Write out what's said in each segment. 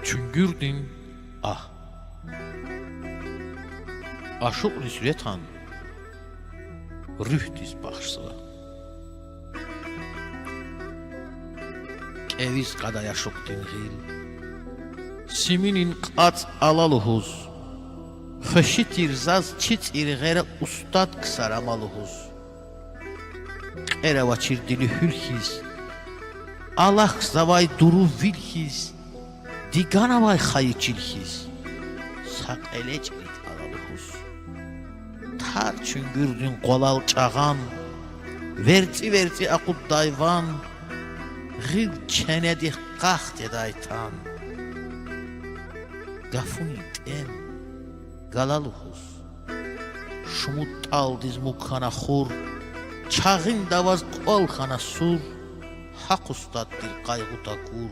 Çüngürdin ah. Aşıq rüsvetan rühdiz baxsıla. Eviz qadaya şuqdin xil. Siminin qaç alaluhuz. Fışitir zaz çiç irğere ustad qısaramaluhuz. Qeravaçir dili hülhiz. Allah zavay duru vilhiz. Diganavay xayıçilhiz. Saq eləcrit alaluhuz. Tar çüngürdün qolal çağan. Verci aqud dayvan. Gıl çenedi qaxt edaytan. Gafuni tem galaluhuz. Şumut aldiz mukhana xur. Çağın davaz qol xana sur. Haq ustaddir qayğu takur.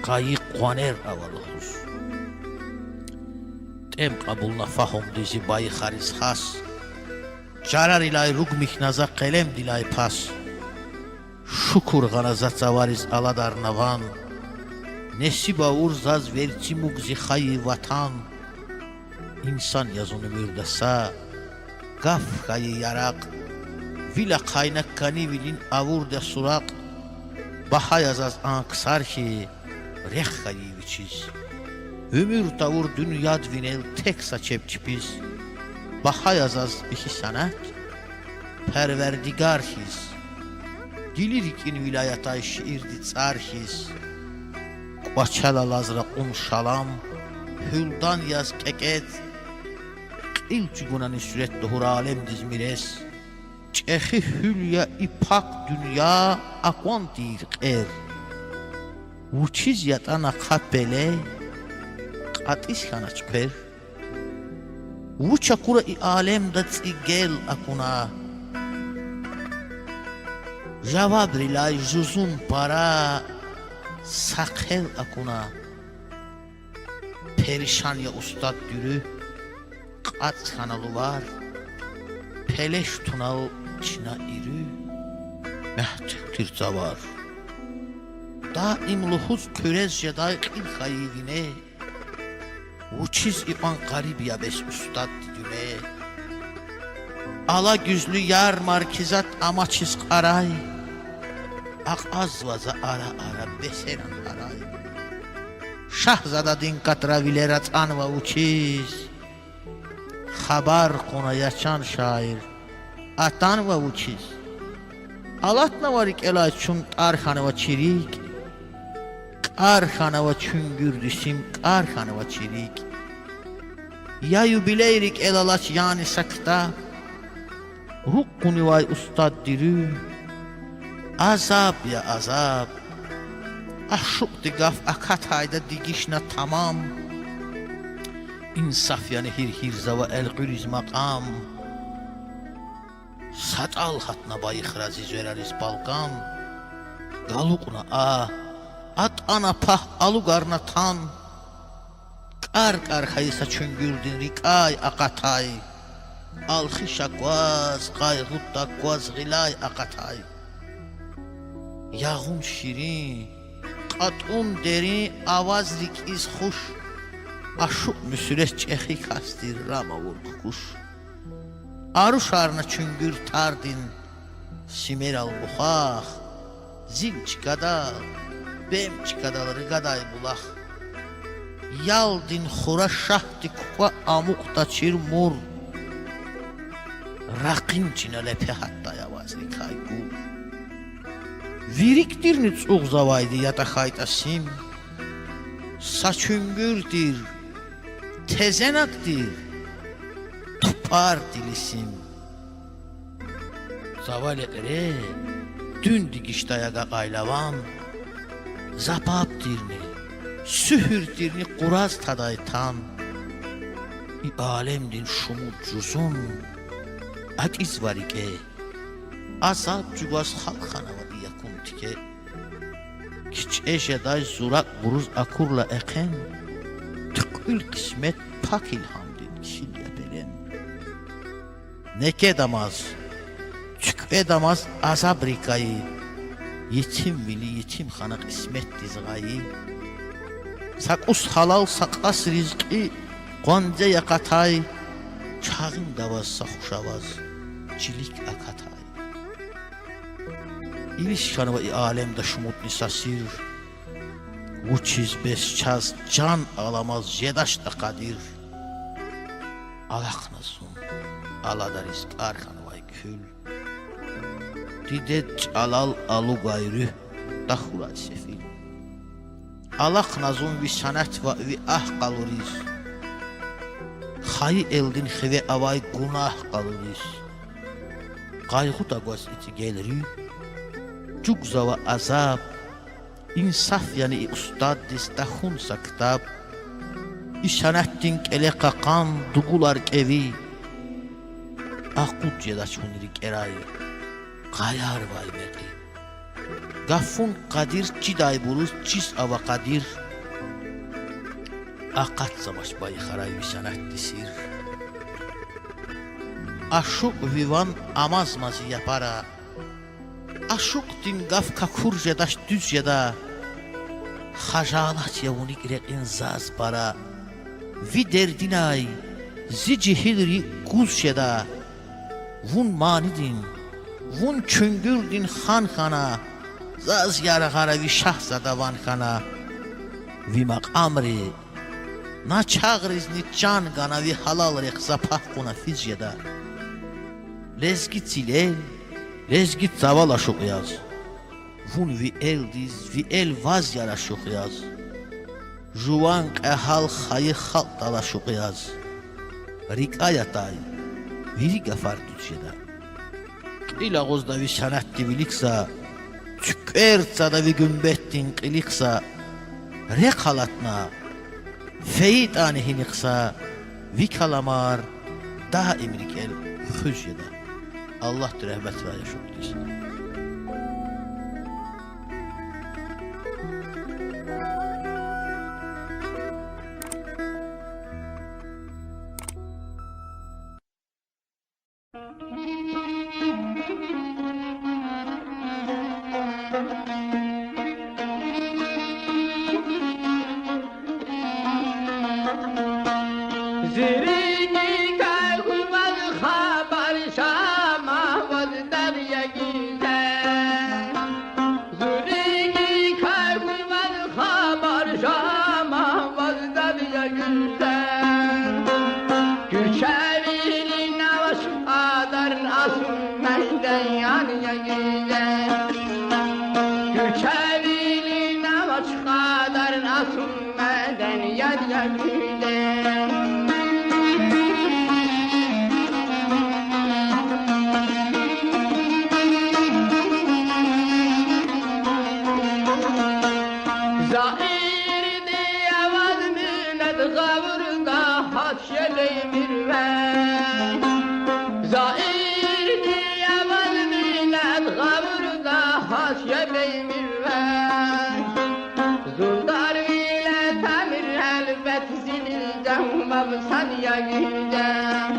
Qayıq qaner avaluhuz. Tem qabulna fahom dizi bayı xariz xas. Carar ilay rug mihnaza qelem dilay pas. Şukur ganaza zavariz aladar navan. Nesiba urzaz verci mugzi xayı vatan. İnsan yazını mürdasa. Gaf xayı yarak. Vila kaynak kanivilin avurda surak. Baha yazaz anksar ki. Reh xayı viçiz. Ömür tavur dünyad vinel tek saçep çipiz. Baha yazaz bihi sanat. Perverdigar his. Dilirikin vilayatay şiirdi tsar his. Qaçala lazra şalam. Hüldan yaz keket. Qil çugunani süret doğur alem dizmires. Çehi hülya ipak dünya akvan dir qer. Uçiz yatana kapele. Qatis xana çıper. Uçakura i alem da tsigel akuna. Javab rilay juzun para. Sakhel akuna. Perişan ya ustad dürü. Qat kanalı var. Peleş tunal çina iri. Mehtektir zavar. Daim luhuz körez jeday qil xayivine. Uçiz ipan qarib ya bes ustad düne. Ala güzlü yar markizat amaçiz qaray. Ak azvaza ara ara beseran aray. Şahzada din qatra vilerat anva uçiz. Xabar qona yaşan şair. Atan va uçiz. Alatna varik elay çun tarxanava çirik. Qarxanava çüngürdüsim qarxanava çirik. Ya yubileyrik elalaç yani sakta. Rukkuni vay ustad diri. Azab ya azab. Aşık digaf akatayda digişna tamam. İnsaf yani hirzava el qüriz maqam. Satal hatna bayıq raziz verariz balqam. Galuqna ah. At ana pah alugarna tan. Qar xaysa çüngürdün rikay aqatay. Alxi şakvaz qayğutta quaz gilay aqatay. Yağun şirin. Qatun derin avaz rikiz xuş. Aşuq müsüres çexi kastir rama vurdu kuş. Arı şarına çüngür tardin. Simer al buxaq. Zil çıkadal. Bem çıkadaları gaday bulaq. Yaldin xura şahdi kuqa amuqta çirmur. Raqin çina lepe hatta yavazli kaygur. Virikdirni çoğ zavaydı yata xayta sim. Saçüngürdür. Tezenakdir. Tupar dilisim. Zavaletleri dün dikiştaya qaylavan. Zapapdirni. Sühürdirni quraz tadaytan. I alemdin şumut cuzun. Akiz varike. Azab cugaz halkhanavadı yakun tike. Kiç eşeday zurak buruz akurla eken. Tıkül kismet pak ilhamdin kişil yapelen. Neke damaz. Çık edamaz azab rikayı. yetim vili yetim xana qismət dizğayı Saqus halal saqas rizqi Qonca yaqatay Çağın davazsa xuşavaz Cilik akatay İliş kanıva alemdə şumut nisasir Uçiz besçaz can alamaz Jedaş da qadir Alaqnazun Alada rizq arxanvay kül Didet alal alu gayrı Daxurad sefil Alaqnazun vi sanət və vi ah qaluriz Xayı eldin xivə avay günah qaluriz Qayğu da qoz iti geliri Cugza və azab İnsaf yani ustad distəxunsa kitab İşanətdin elə qaqan dugular evi Aqud yedaçunrik erayı Qayar vay məqi Qaffun qadir ciday bulur ciz ava qadir Aqat savaş bayı xaray visanət disir Aşuq vivan amazmazı yapara Aşuq din qaf kakur jedaş düz yeda Xajalat yavunik reqin zaz bara Vi derdinay zi cihilri quz şeda Vun manidin Vun küngürdin xan xana Zaz yarğara vi şahzada van xana Vi maqamri Na çağrizni can qana vi halal reqza pahquna fizyeda Lezgit zilel Lezgit zaval aşuq yaz Vun vi eldiz vi el vaz yaraşuq yaz Juvan qəhal xayı xalq dalaşuq yaz Rikayatay Viri qafar düzceda Qil ağuzda vi sənətdi viliksa Tükərca da vi gümbettin qiliksa Rek halatna Feyid anihiniqsa Vi kalamar Daha emrik el xüzyeda Allah rəhmət və yaşıq desin Zirigi kayğumaz xabar şama vaz darya güzel Zirigi kayğumaz xabar şama vaz darya güzel Gülşevili navaş adar asum meyden yanıya güzel Gülşevili navaş adar asum meyden yanıya güzel Zundar bile tamir elbet zilden babsan ya güzel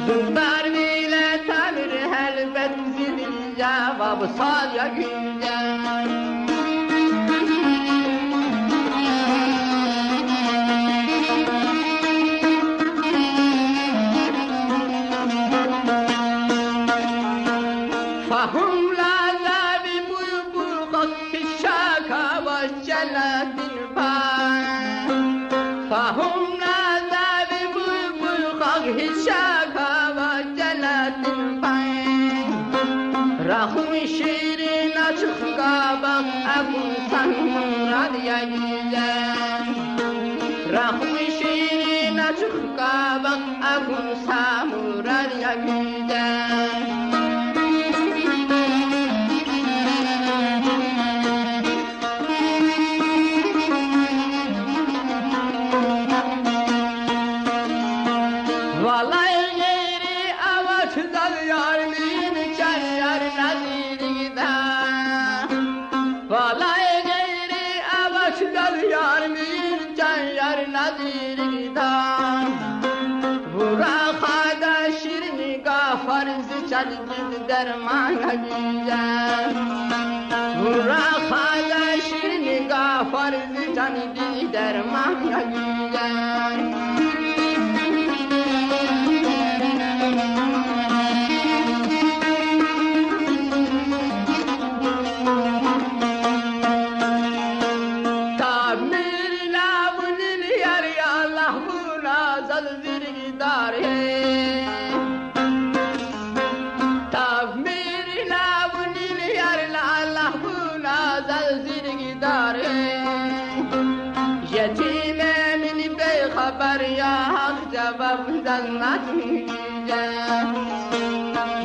Zundar bile tamir elbet zilden babsan ya güzel Şirin açık kabak Akunsan murad ya güzel Rahmi şirin açık kabak Akunsan murad ya güzel Vallahi yeri avaçlar yarmin çayar nazirida Vallahi yeri avaçlar yarmin çayar nazirida Vura xada şirin gafar ziçal dermana güzel را خدا شیرین گافر زیتانی در من نگیدن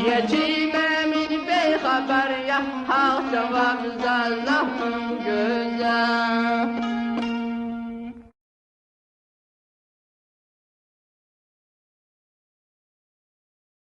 یتیم من بی خبر یا حق جواب زلم گذر